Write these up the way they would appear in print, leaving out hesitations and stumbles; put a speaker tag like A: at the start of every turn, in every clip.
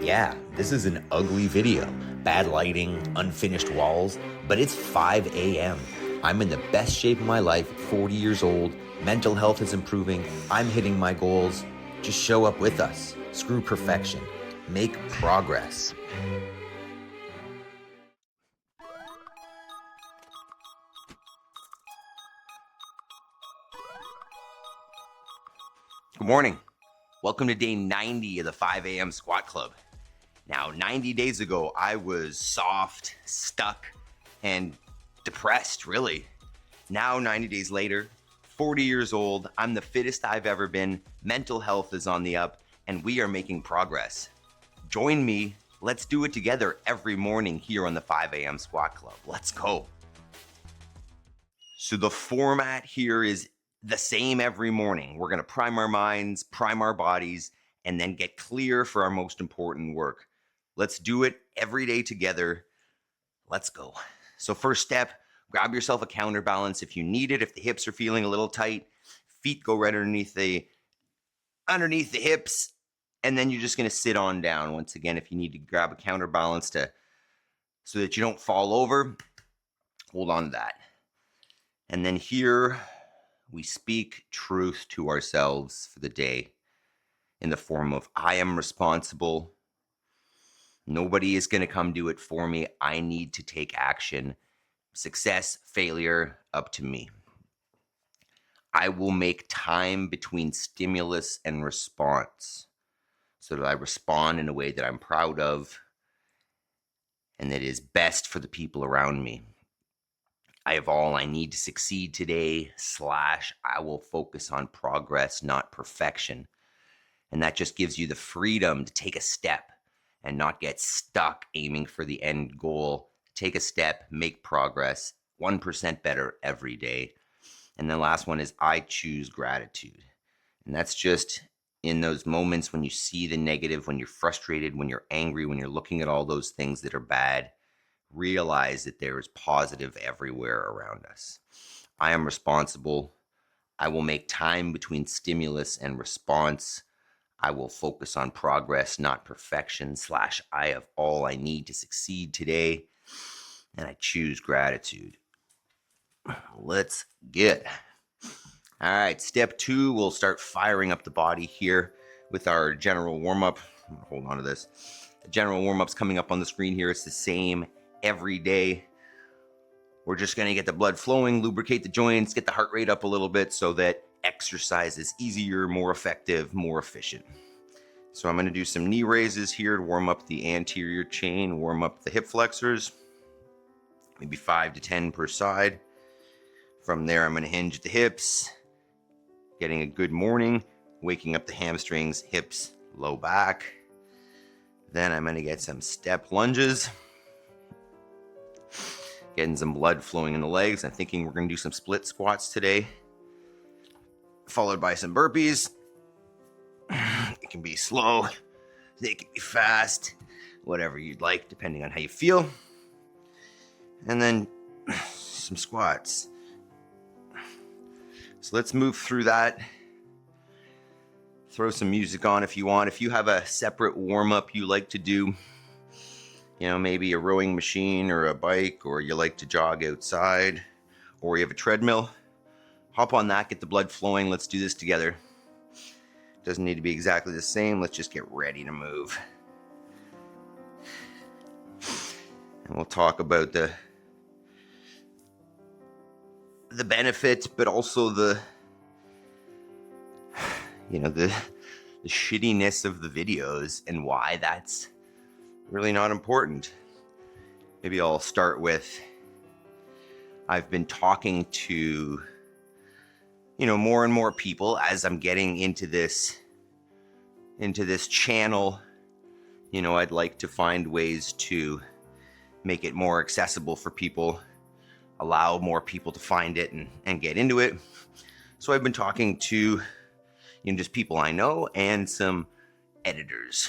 A: Yeah, this is an ugly video. Bad lighting, unfinished walls, but it's 5 a.m. I'm in the best shape of my life, 40 years old. Mental health is improving. I'm hitting my goals. Just show up with us. Screw perfection. Make progress. Good morning. Welcome to day 90 of the 5 a.m. Squat Club. Now, 90 days ago, I was soft, stuck, and depressed, really. Now, 90 days later, 40 years old, I'm the fittest I've ever been, mental health is on the up, and we are making progress. Join me, let's do it together every morning here on the 5 a.m. Squat Club. Let's go. So the format here is the same every morning. We're gonna prime our minds, prime our bodies, and then get clear for our most important work. Let's do it every day together. Let's go. So first step, grab yourself a counterbalance if you need it. If the hips are feeling a little tight, feet go right underneath the hips, and then you're just gonna sit on down. Once again, if you need to grab a counterbalance so that you don't fall over, hold on to that. And then here, we speak truth to ourselves for the day in the form of, I am responsible. Nobody is going to come do it for me. I need to take action. Success, failure, up to me. I will make time between stimulus and response so that I respond in a way that I'm proud of and that is best for the people around me. I have all I need to succeed today, / I will focus on progress, not perfection. And that just gives you the freedom to take a step and not get stuck aiming for the end goal. Take a step, make progress, 1% better every day. And the last one is I choose gratitude. And that's just in those moments when you see the negative, when you're frustrated, when you're angry, when you're looking at all those things that are bad, realize that there is positive everywhere around us. I am responsible. I will make time between stimulus and response. I will focus on progress, not perfection, / I have all I need to succeed today. And I choose gratitude. Let's get. All right, step 2, we'll start firing up the body here with our general warm-up. Hold on to this. The general warm-up's coming up on the screen here. It's the same every day. We're just going to get the blood flowing, lubricate the joints, get the heart rate up a little bit so that exercise is easier, more effective, more efficient. So I'm going to do some knee raises here to warm up the anterior chain, warm up the hip flexors, maybe 5 to 10 per side. From there, I'm going to hinge the hips, getting a good morning, waking up the hamstrings, hips, low back. Then I'm going to get some step lunges, getting some blood flowing in the legs. I'm thinking we're going to do some split squats today, followed by some burpees. It can be slow, they can be fast, whatever you'd like, depending on how you feel. And then some squats. So let's move through that. Throw some music on if you want. If you have a separate warm-up you like to do, maybe a rowing machine or a bike, or you like to jog outside, or you have a treadmill, hop on that, get the blood flowing. Let's do this together. Doesn't need to be exactly the same. Let's just get ready to move. And we'll talk about the benefit, but also the shittiness of the videos and why that's really not important. Maybe I'll start with, I've been talking to more and more people as I'm getting into this channel. I'd like to find ways to make it more accessible for people, allow more people to find it and get into it. So I've been talking to just people I know and some editors,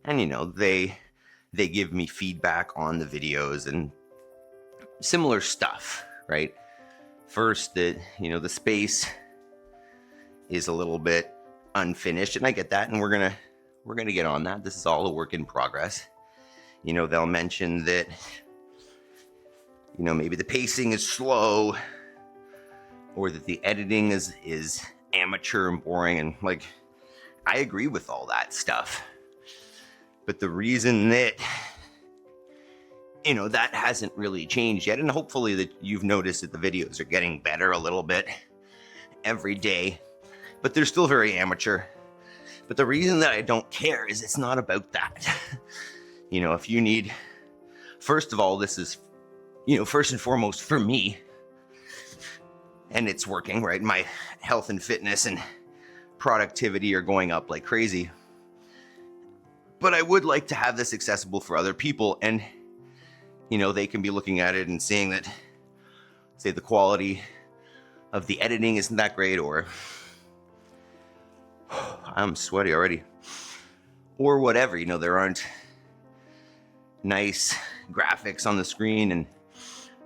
A: and they give me feedback on the videos and similar stuff, right? First, that the space is a little bit unfinished, and I get that, and we're we're going to get on that. This is all a work in progress. You know, they'll mention that, you know, maybe the pacing is slow, or that the editing is amateur and boring. And like, I agree with all that stuff. But the reason that, you know, that hasn't really changed yet, and hopefully that you've noticed that the videos are getting better a little bit every day, but they're still very amateur. But the reason that I don't care is it's not about that. You know, if you need, first of all, this is, you know, first and foremost for me, and it's working, right? My health and fitness and productivity are going up like crazy. But I would like to have this accessible for other people, and, you know, they can be looking at it and seeing that, say, the quality of the editing isn't that great, or I'm sweaty already, or whatever. You know, there aren't nice graphics on the screen and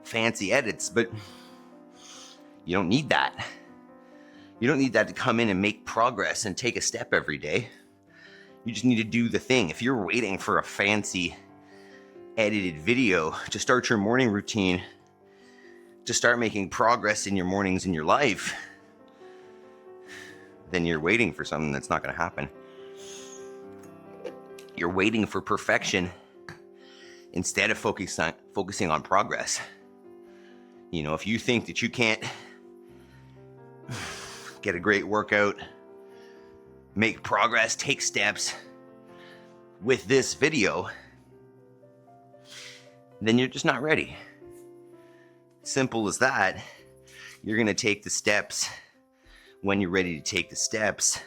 A: fancy edits, but you don't need that. You don't need that to come in and make progress and take a step every day. You just need to do the thing. If you're waiting for a fancy edited video to start your morning routine, to start making progress in your mornings in your life, then you're waiting for something that's not going to happen. You're waiting for perfection instead of focusing on progress. You know, if you think that you can't get a great workout, make progress, take steps with this video, then you're just not ready. Simple as that. You're going to take the steps when you're ready to take the steps,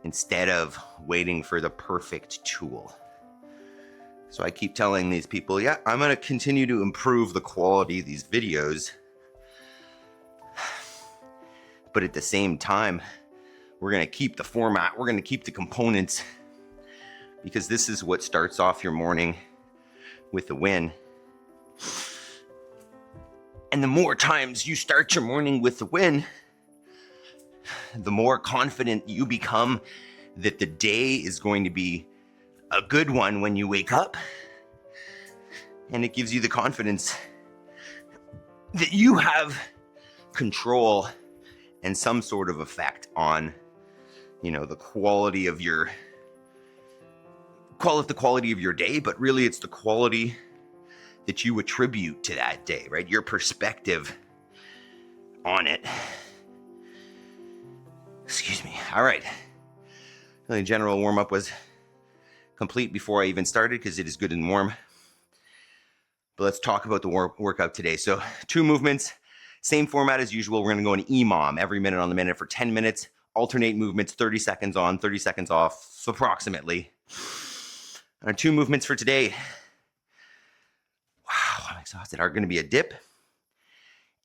A: instead of waiting for the perfect tool. So I keep telling these people, yeah, I'm going to continue to improve the quality of these videos, but at the same time, we're going to keep the format, we're going to keep the components, because this is what starts off your morning with a win. And the more times you start your morning with a win, the more confident you become that the day is going to be a good one when you wake up. And it gives you the confidence that you have control and some sort of effect on, you know, the quality of your, call it the quality of your day, but really it's the quality that you attribute to that day, right? Your perspective on it. Excuse me. All right. The general warm-up was complete before I even started, because it is good and warm. But let's talk about the workout today. So 2 movements, same format as usual. We're going to go in EMOM, every minute on the minute for 10 minutes, alternate movements, 30 seconds on, 30 seconds off, so approximately. Our 2 movements for today, wow, I'm exhausted, are going to be a dip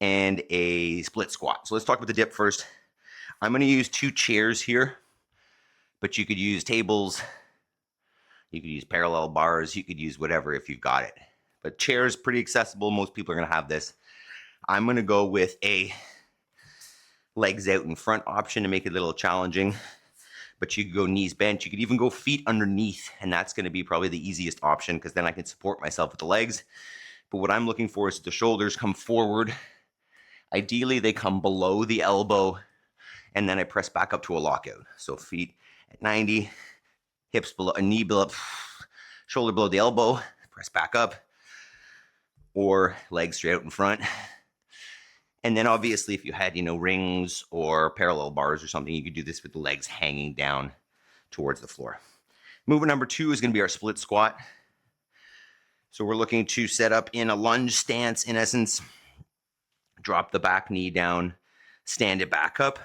A: and a split squat. So let's talk about the dip first. I'm going to use 2 chairs here, but you could use tables, you could use parallel bars, you could use whatever if you've got it. But chairs, pretty accessible. Most people are going to have this. I'm going to go with a legs out in front option to make it a little challenging. But you could go knees bent. You could even go feet underneath, and that's going to be probably the easiest option, because then I can support myself with the legs. But what I'm looking for is the shoulders come forward. Ideally, they come below the elbow, and then I press back up to a lockout. So feet at 90, hips below, a knee below, shoulder below the elbow, press back up, or legs straight out in front. And then obviously if you had, you know, rings or parallel bars or something, you could do this with the legs hanging down towards the floor. Movement number 2 is going to be our split squat. So we're looking to set up in a lunge stance, in essence. Drop the back knee down, stand it back up.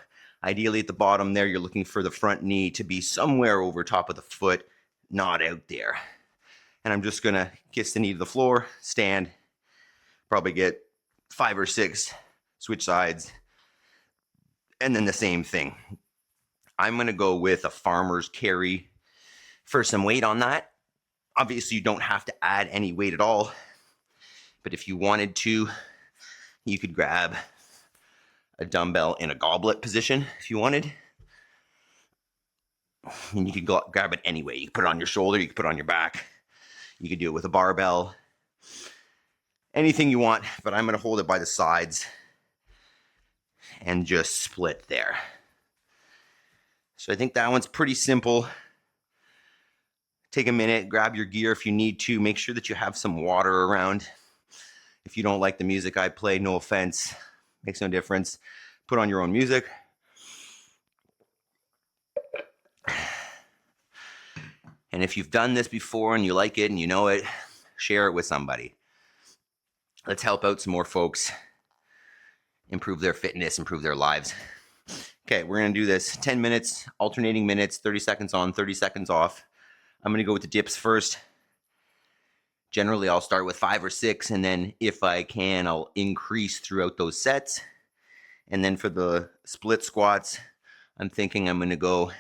A: Ideally at the bottom there, you're looking for the front knee to be somewhere over top of the foot, not out there. And I'm just going to kiss the knee to the floor, stand, probably get 5 or 6, switch sides, and then the same thing. I'm going to go with a farmer's carry for some weight on that. Obviously, you don't have to add any weight at all, but if you wanted to, you could grab a dumbbell in a goblet position if you wanted. And you can grab it anyway. You can put it on your shoulder, you can put it on your back. You can do it with a barbell. Anything you want, but I'm gonna hold it by the sides and just split there. So I think that one's pretty simple. Take a minute, grab your gear if you need to. Make sure that you have some water around. If you don't like the music I play, no offense, makes no difference. Put on your own music. And if you've done this before and you like it and you know it, share it with somebody. Let's help out some more folks improve their fitness, improve their lives. Okay, we're gonna do this 10 minutes, alternating minutes, 30 seconds on, 30 seconds off. I'm gonna go with the dips first. Generally, I'll start with 5 or 6, and then if I can, I'll increase throughout those sets. And then for the split squats, I'm thinking I'm gonna go,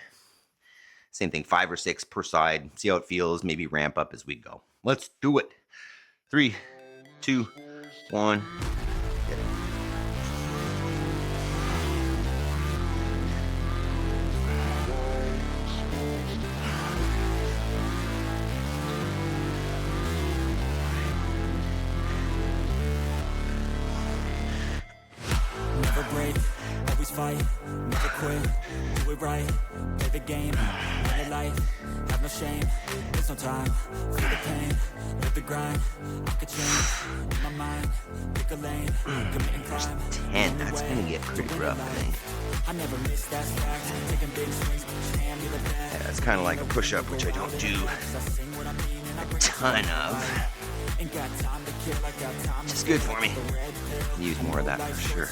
A: same thing, 5 or 6 per side, see how it feels, maybe ramp up as we go. Let's do it. 3, 2, 1. Get it.
B: Never break, always fight, never quit, do it right, play the game, win it life, have no shame, there's no time, feel the pain, live the grind, I could change, in my mind, pick a lane, commit and climb,
A: 10, that's gonna get pretty rough, I think.
B: I never miss that fact, taking big swings, hand me the bat.
A: Yeah, that's kind of like a push-up, which I don't do a ton of. It's good for me. Use more of that for sure.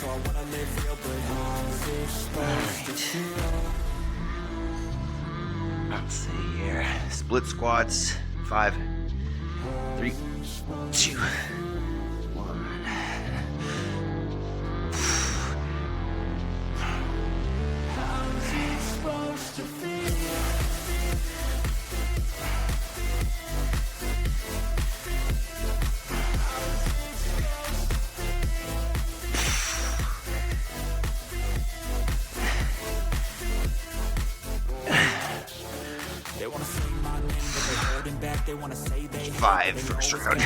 A: Alright. Let's see here. Split squats. 5, 3, 2, 1.
B: They wanna say my name, but they're holding back. They wanna say they
A: 5 first round.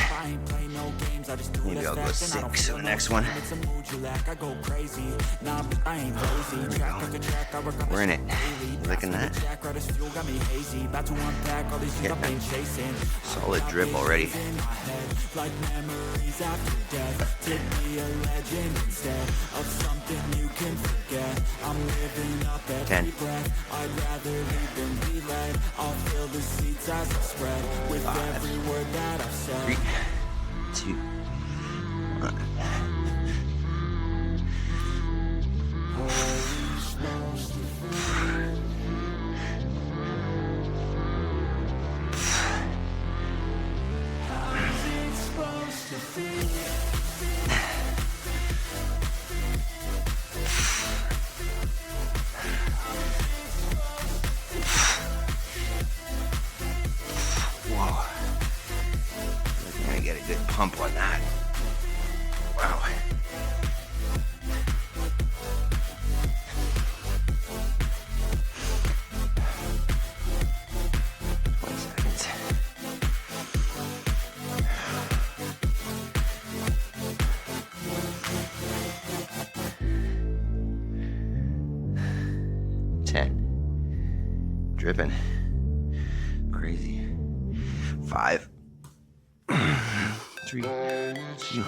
A: Maybe I'll go
B: go
A: 6 in the next one.
B: It's a mood you lack. I go crazy. Nah, but I ain't crazy. Track after track, I work on
A: We're in it.
B: daily.
A: Liking that.
B: Jack, right as fuel, got me hazy. About to unpack all these shit I've been chasing.
A: Solid drip already.
B: In my head, like memories after death. To be a legend instead of something you can forget. I'm living up every
A: 10.
B: breath. I'd rather lead than be led. I'll fill the seats as I spread with
A: 5,
B: every word that I've said.
A: 3, 2, 1. Whoa. We're gonna get a good pump on that. Wow. Seconds. Dripping. Crazy. 5, 3, 2.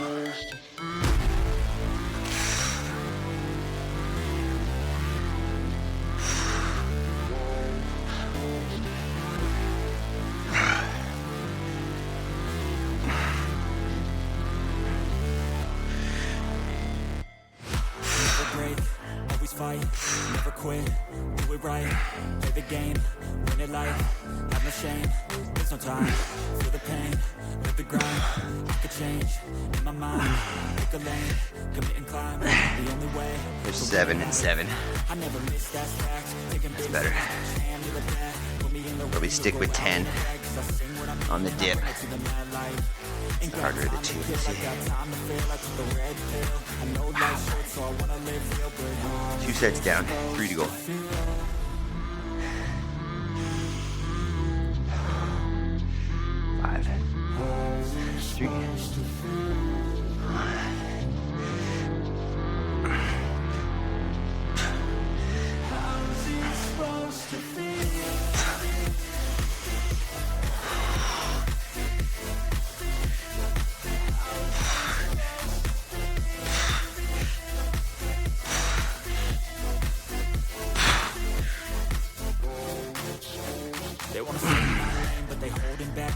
B: Always fight, never quit, do it right, play the game, win it life, have no shame, there's no time, feel the pain, live the grind, I could change, in my mind, pick a lane, commit and climb, the only way.
A: There's 7 and 7.
B: I never miss that fact,
A: That's better. Probably stick with 10 on the dip. It's harder to two. 2 sets down, 3 to go.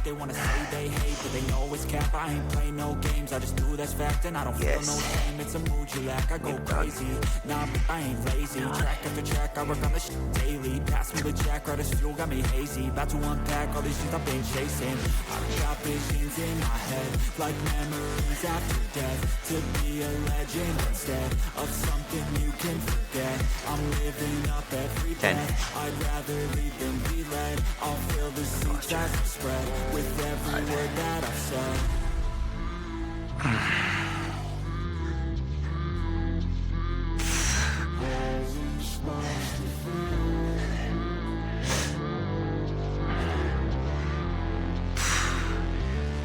B: they wanna say they hate, but they know it's cap. I ain't play no games, I just do that's fact. And I don't feel no shame, it's a mood you lack. I go crazy, nah, but I ain't lazy. Track after track, I work on this shit daily. Pass me the jack, right as fuel, got me hazy. About to unpack all these things I've been chasing. I've got visions in my head, like memories after death. To be a legend instead of something you can forget. I'm living up every breath, I'd rather lead than be led. I'll fill the seats as I spread with every word that I've said.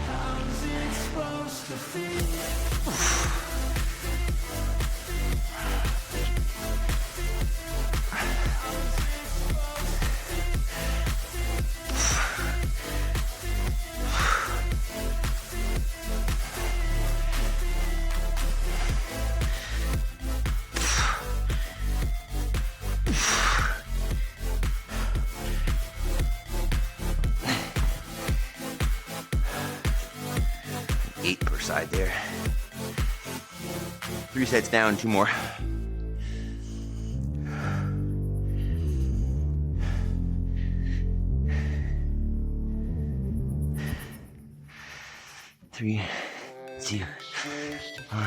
B: How's it supposed to feel?
A: 8 per side there. 3 sets down, 2 more. Three, 2, 1.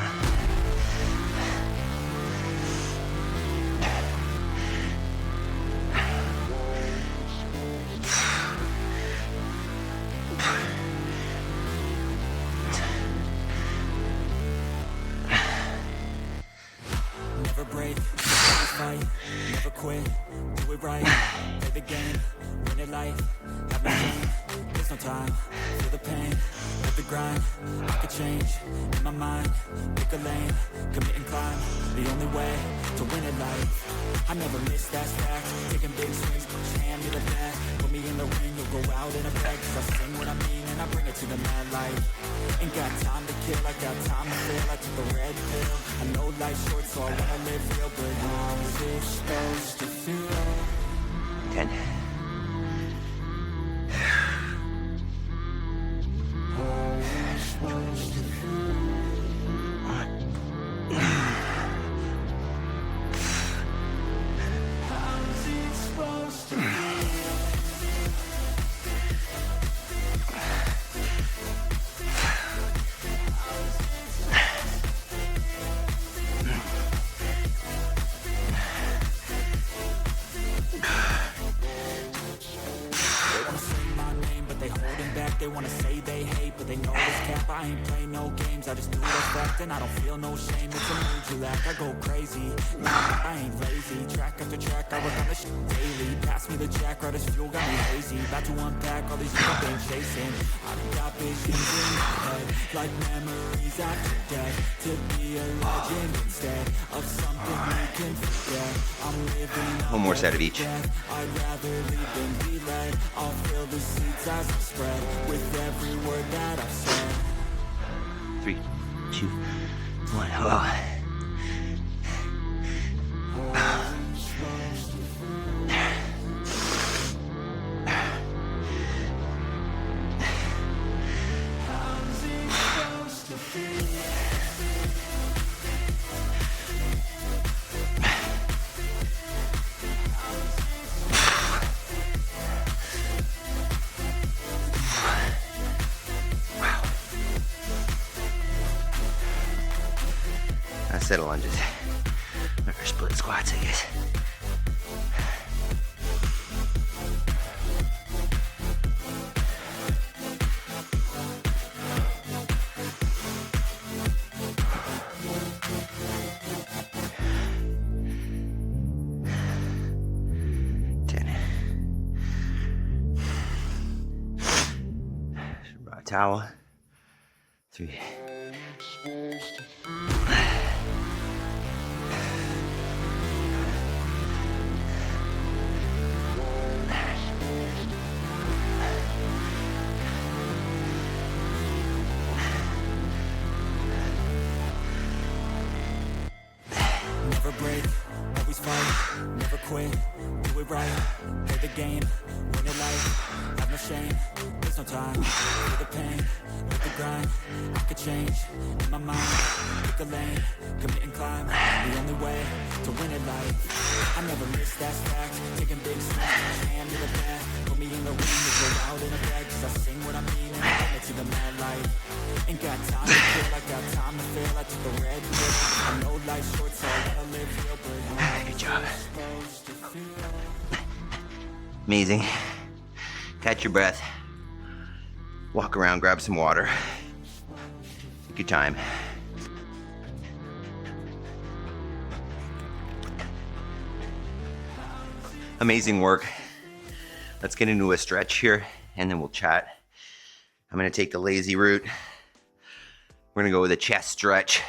B: Never break, never fight, never quit, do it right, play the game, win it life, have no shame, there's no time, feel the pain, live the grind, I could change, in my mind, pick a lane, commit and climb, the only way to win it life, I never miss that fact, taking big swings, push hand me the bat, put me in the ring, you'll go out in a bag, cause I sing what I mean and I bring it to the mad light, ain't got time to kill, I got time to feel, I took the red pill, I know life's short so I wanna live real, but how's it supposed to feel?
A: 10.
B: How's it supposed to feel? How's it supposed to feel? They wanna say they hate, but they know it's cap. I ain't play no games, I just do what's fact. And I don't feel no shame, it's a mood you lack. I go crazy, nah, I ain't lazy. Track after track, I work on this shit daily. Pass me the jack, right as fuel, got me hazy. About to unpack all these things I've been chasing. I've got visions in my head, like memories after death. To be a legend instead of something you can forget. I'm living up
A: 1 more set of each.
B: I'd rather lead than be led. I'll fill the seats as I spread with every word that I've said.
A: 3, 2, 1. Oh.
B: How's it supposed to feel?
A: Last set of lunges. Or split squats, I guess. Towel. 3.
B: Never break, always fight, never quit, do it right, play the game, win it life, have no no shame, there's no time for the pain, with the grind, I could change, in my mind, pick a lane, commit and climb, the only way to win at life, I never miss, that's fact, taking big steps, hand to the bat, put me in the ring, to go out in a bag, cause I sing what I mean, and I get to the mad light, ain't got time to kill, I got time to feel, I took a red pill, I know life's short, so I gotta live real, but
A: good job. Amazing. Catch your breath. Walk around, grab some water. Take your time. Amazing work. Let's get into a stretch here and then we'll chat. I'm gonna take the lazy route. We're gonna go with a chest stretch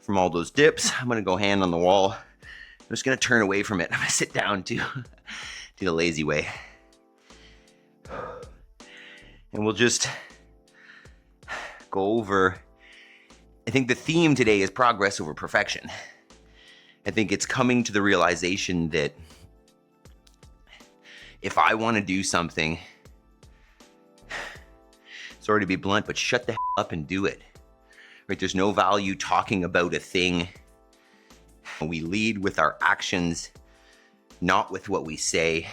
A: from all those dips. I'm gonna go hand on the wall. I'm just gonna turn away from it. I'm gonna sit down too. Do the lazy way. And we'll just go over, I think the theme today is progress over perfection. I think it's coming to the realization that if I want to do something, sorry to be blunt, but shut the hell up and do it. Right? There's no value talking about a thing. We lead with our actions, not with what we say.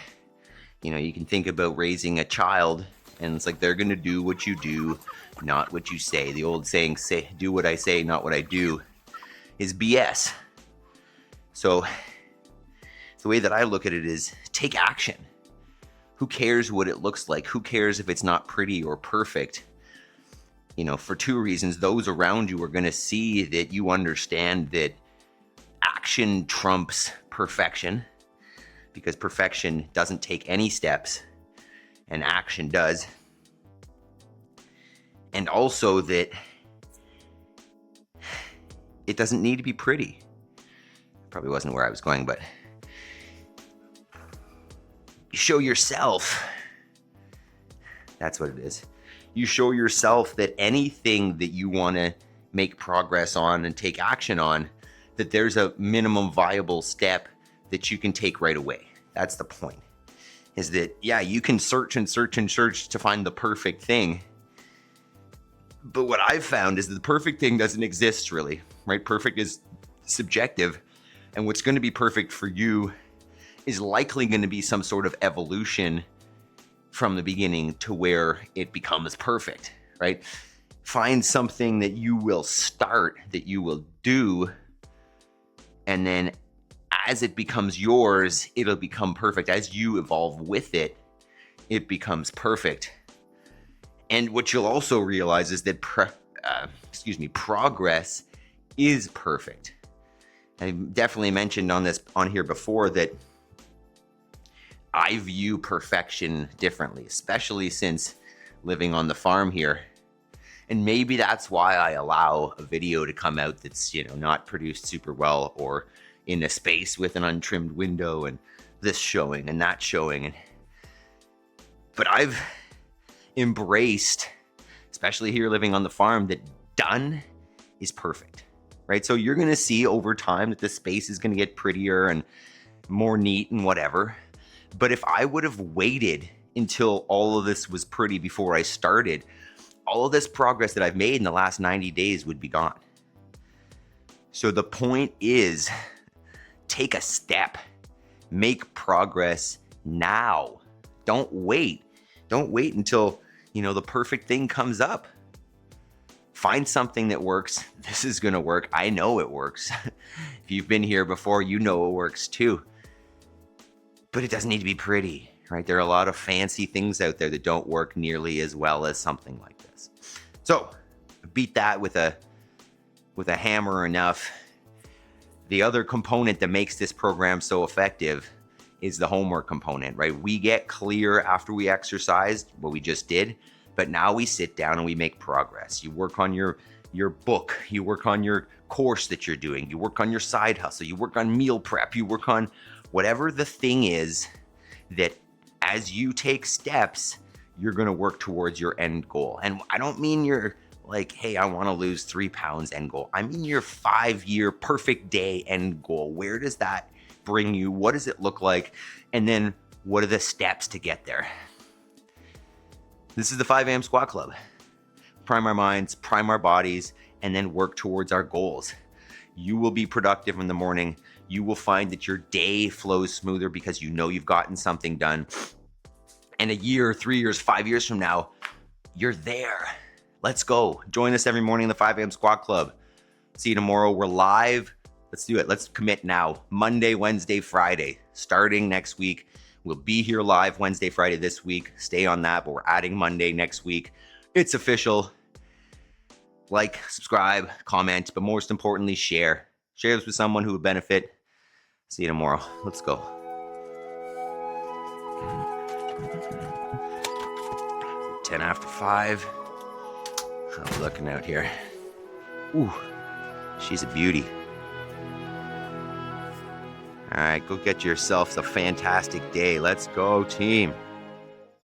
A: You know, you can think about raising a child and it's like they're going to do what you do, not what you say. The old saying, say, do what I say, not what I do, is BS. So the way that I look at it is take action. Who cares what it looks like? Who cares if it's not pretty or perfect? You know, for two reasons. Those around you are going to see that you understand that action trumps perfection, because perfection doesn't take any steps and action does. And also that it doesn't need to be pretty. Probably wasn't where I was going, but you show yourself. That's what it is. You show yourself that anything that you want to make progress on and take action on, that there's a minimum viable step that you can take right away. That's the point. Is that, yeah, you can search and search and search to find the perfect thing. But what I've found is that the perfect thing doesn't exist really, right? Perfect is subjective. And what's going to be perfect for you is likely going to be some sort of evolution from the beginning to where it becomes perfect, right? Find something that you will start, that you will do, and then as it becomes yours, it'll become perfect. As you evolve with it, it becomes perfect. And what you'll also realize is that progress is perfect. I definitely mentioned on here before that I view perfection differently, especially since living on the farm here. And maybe that's why I allow a video to come out that's, you know, not produced super well, or in a space with an untrimmed window and this showing and that showing. But I've embraced, especially here living on the farm, that done is perfect, right? So you're going to see over time that the space is going to get prettier and more neat and whatever. But if I would have waited until all of this was pretty before I started, all of this progress that I've made in the last 90 days would be gone. So the point is, take a step, make progress now. Don't wait. Don't wait until, you know, the perfect thing comes up. Find something that works. This is going to work. I know it works. If you've been here before, you know it works too. But it doesn't need to be pretty, right? There are a lot of fancy things out there that don't work nearly as well as something like this. So beat that with a hammer enough. The other component that makes this program so effective is the homework component, right? We get clear after we exercised what we just did, but now we sit down and we make progress. You work on your book, you work on your course that you're doing, you work on your side hustle, you work on meal prep, you work on whatever the thing is that as you take steps, you're going to work towards your end goal. And I don't mean you're like, hey, I want to lose 3 pounds end goal. I mean your 5-year perfect day end goal. Where does that bring you? What does it look like? And then what are the steps to get there? This is the 5 a.m. Squat Club. Prime our minds, prime our bodies, and then work towards our goals. You will be productive in the morning. You will find that your day flows smoother because you know you've gotten something done. And a year, 3 years, 5 years from now, you're there. Let's go. Join us every morning in the 5 a.m. Squat Club. See you tomorrow. We're live. Let's do it. Let's commit now. Monday, Wednesday, Friday, starting next week. We'll be here live Wednesday, Friday this week. Stay on that, but we're adding Monday next week. It's official. Like, subscribe, comment, but most importantly, share. Share this with someone who would benefit. See you tomorrow. Let's go. 10 after 5. How are we looking out here? Ooh, she's a beauty. All right, go get yourselves a fantastic day. Let's go, team.